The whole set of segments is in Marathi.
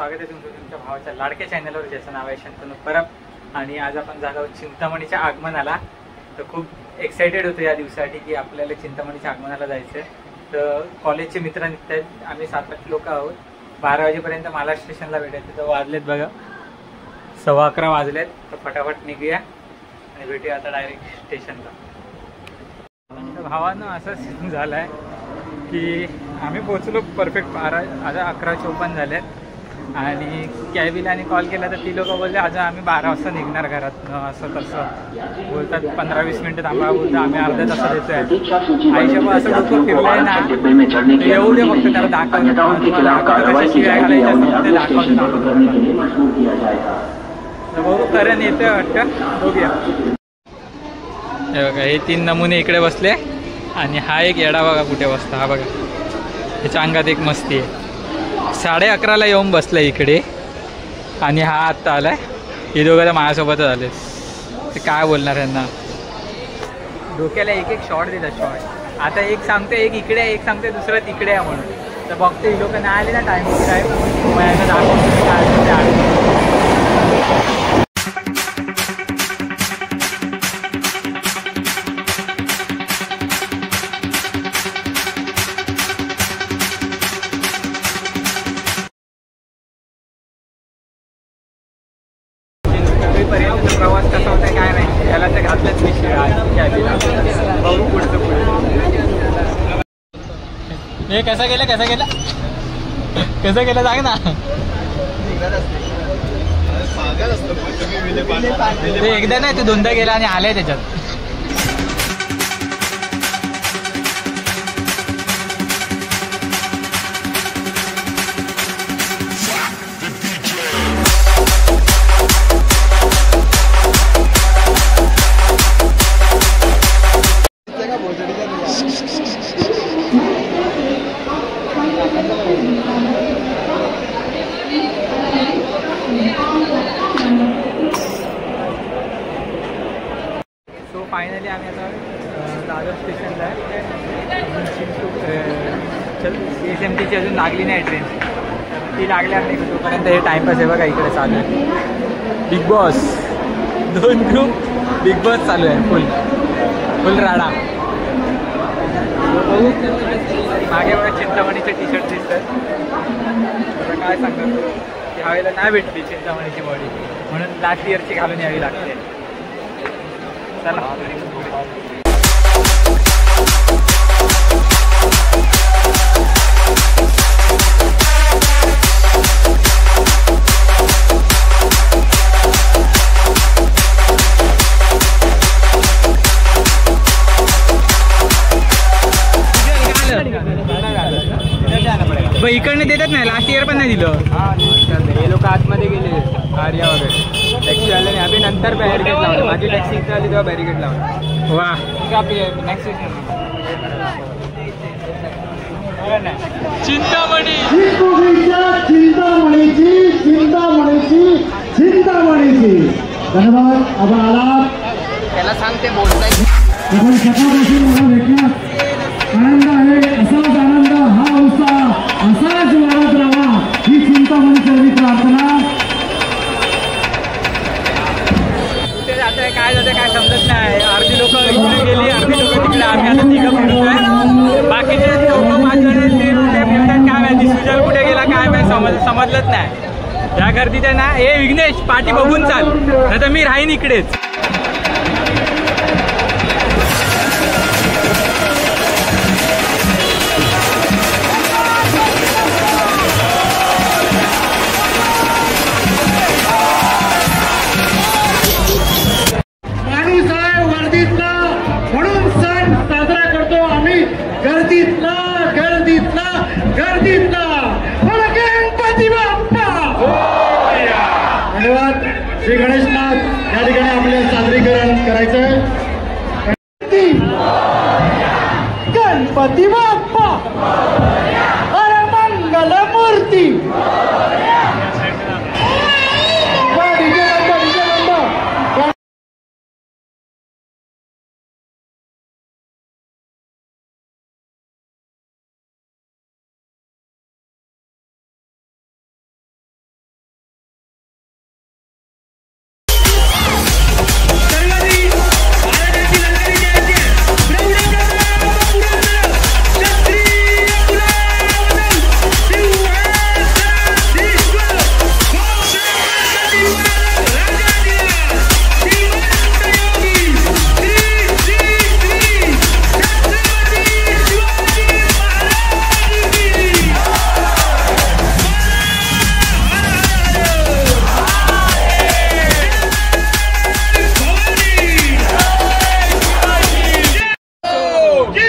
स्वागत आहे तुमचं तुमच्या भावाच्या लाडक्या चॅनलवर, ज्याचं नाव आहे शंतनू परब. आणि आज आपण झालो चिंतामणीच्या आगमनाला. तर खूप एक्साइटेड होतो या दिवसासाठी की आपल्याला चिंतामणीच्या आगमनाला जायचं आहे. तर कॉलेजचे मित्र निघतात, आम्ही 7-8 लोक आहोत. 12 वाजेपर्यंत महाराष्ट्र स्टेशनला भेटायचं. तर वाजलेत बघा 11:15 वाजलेत. तर फटाफट निघूया आणि भेटूया आता डायरेक्ट स्टेशनला. तर भावानं असं सीन झालं आहे की आम्ही पोचलो परफेक्ट 12, आता 11:54 झालेत. आणि कॅबिलाने कॉल केला तर ती लोक बोलले अजून आम्ही 12 वाजता निघणार घरातनं, असं तसं बोलतात. 15-20 मिनटं थांबा बोलतो, आम्ही अर्ध्या तासात येतोय. आयुष्यात असं डोकं फिरलंय ना, येऊ दे फक्त त्याला दाखवतो शिवाय घालायच्या असतात ते दाखवतो. बघू करण येतोय वाटतं, बघूया. हे बघा हे 3 नमुने इकडे बसले आणि हा एक येडा बघा कुठे बसता. हा बघा त्याच्या अंगात एक मस्ती आहे. 11:30ला येऊन बसला इकडे आणि हा आत्ता आलाय. हे दोघं तर माझ्यासोबतच आले. ते काय बोलणार यांना, डोक्याला एक शॉट देतात शॉट. आता एक सांगते एक इकडे आहे, एक सांगते दुसरं तिकडे आहे म्हणून. तर बघते ही लोक नाही आले ना टाइम मग यांना दाखवतो. पर्यंत प्रवास कसा होता काय नाही, याला तर घातलंच विषय कॅबीला. बघू पुढचं पुढे. हे कसं गेलं सांग ना. ते एकदा नाही, ते 2दा गेला आणि आलंय त्याच्यात. सो फायनली आम्ही आता दादर स्टेशनला आहे. SMTची अजून लागली नाही ट्रेन, ती लागल्यावर नाही. तोपर्यंत हे टाइमपास आहे बघा इकडे चालू आहे. Big boss 2 group big boss चालू आहे. फुल राडा. मागे बघा चिंतामणीचे टी-शर्ट दिसतात. आता काय सांगतो, यावेळेला नाही भेटली चिंतामणीची बॉडी, म्हणून लास्ट इयरची घालून यावी लागते. चला इकडनं देतात नाही, लास्ट इयर पण नाही दिलं. हे लोक आतमध्ये गेले आर्या वगैरे टॅक्सी आले. आम्ही नंतर बॅरिकेड लावलं. माझी टॅक्सी इथं आली तेव्हा बॅरिकेड लावलं. वा नेक्स्ट चिंतामणी धन्यवाद. आपण आलात त्याला सांगते बोलताय. आपण सकाळपासून मला भेटलात, आनंद आहे. असाच आनंद हा उत्साह असाच वाढत राहा ही चिंतामणीची प्रार्थना. कुठे जातंय काय जातंय काय समजत नाही. अर्धी लोक इकडे गेली, अर्धी लोक तिकडे. आम्ही आता तिघं फिरतोय. बाकीचे लोक 5 जण ते कुठे फिरतात काय माहिती. सुजल कुठे गेला काय माहिती, समजलंच नाही. या गर्दीत आहे ना. हे विघ्नेश पाठी बघून चाल, नाही तर मी राहीन इकडेच. धन्यवाद. श्री गणेशनाथ या ठिकाणी आपल्याला सादरीकरण करायचंय. गणपती बाप्पा अरे मंगल मूर्ती.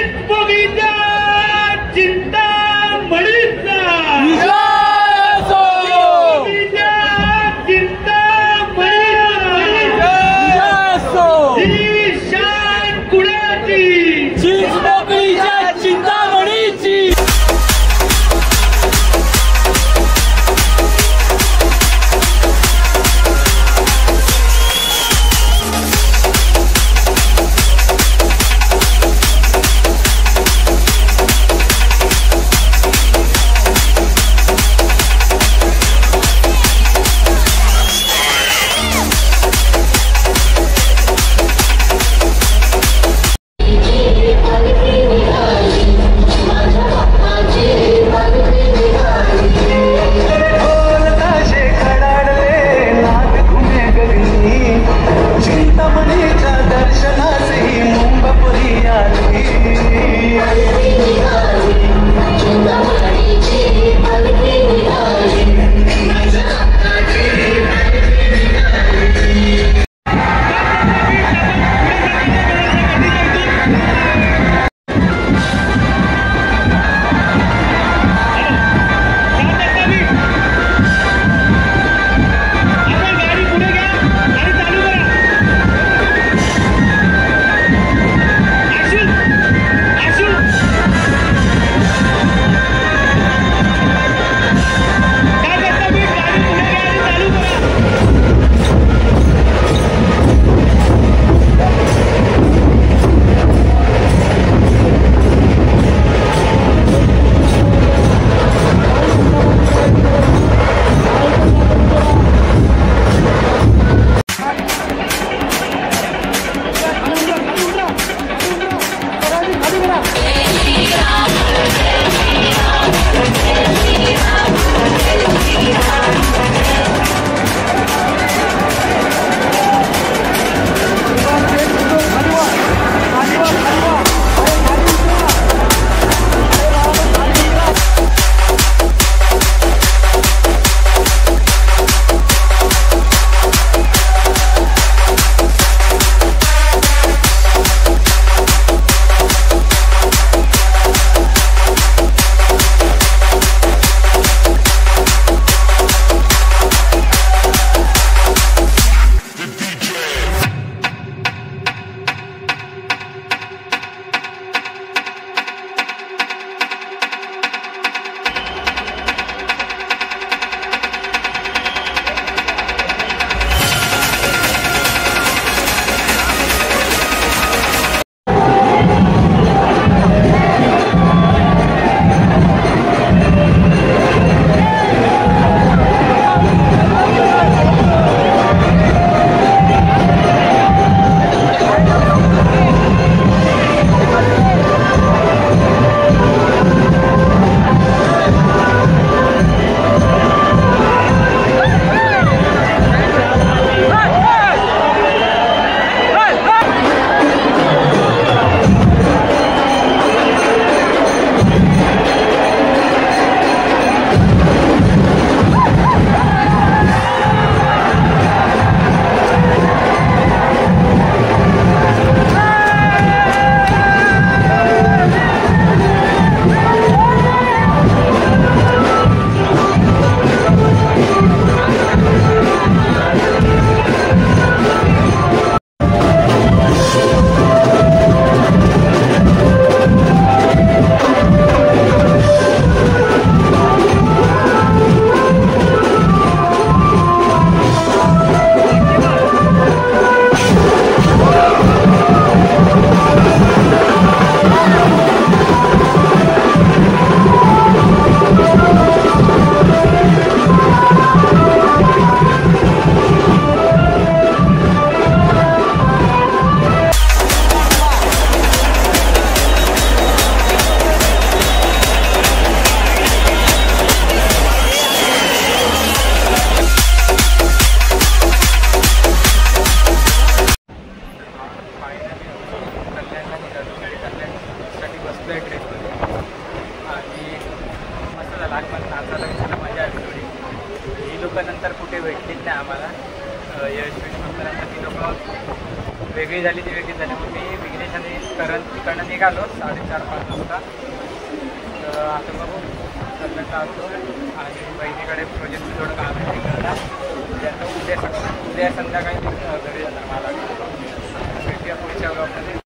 चिंतामणीचा चिंतामणीची दर्शनासही मुंबई आली नंतर कुठे भेटलीच नाही आम्हाला. यश विष्णूनंतर ती लोक वेगळी झाली ती वेगळी झाली. मग मी विघ्नेश आणि करण तिकडनं निघालो 4:30-5 वाजता. तर आता बघू सध्या आलो आणि बहिणीकडे प्रोजेक्टचं थोडं काम आहे तिकडनं. त्यानंतर उद्या संध्याकाळी घरी जाणार मला. भेटूया पुढच्या ब्लॉगमध्ये.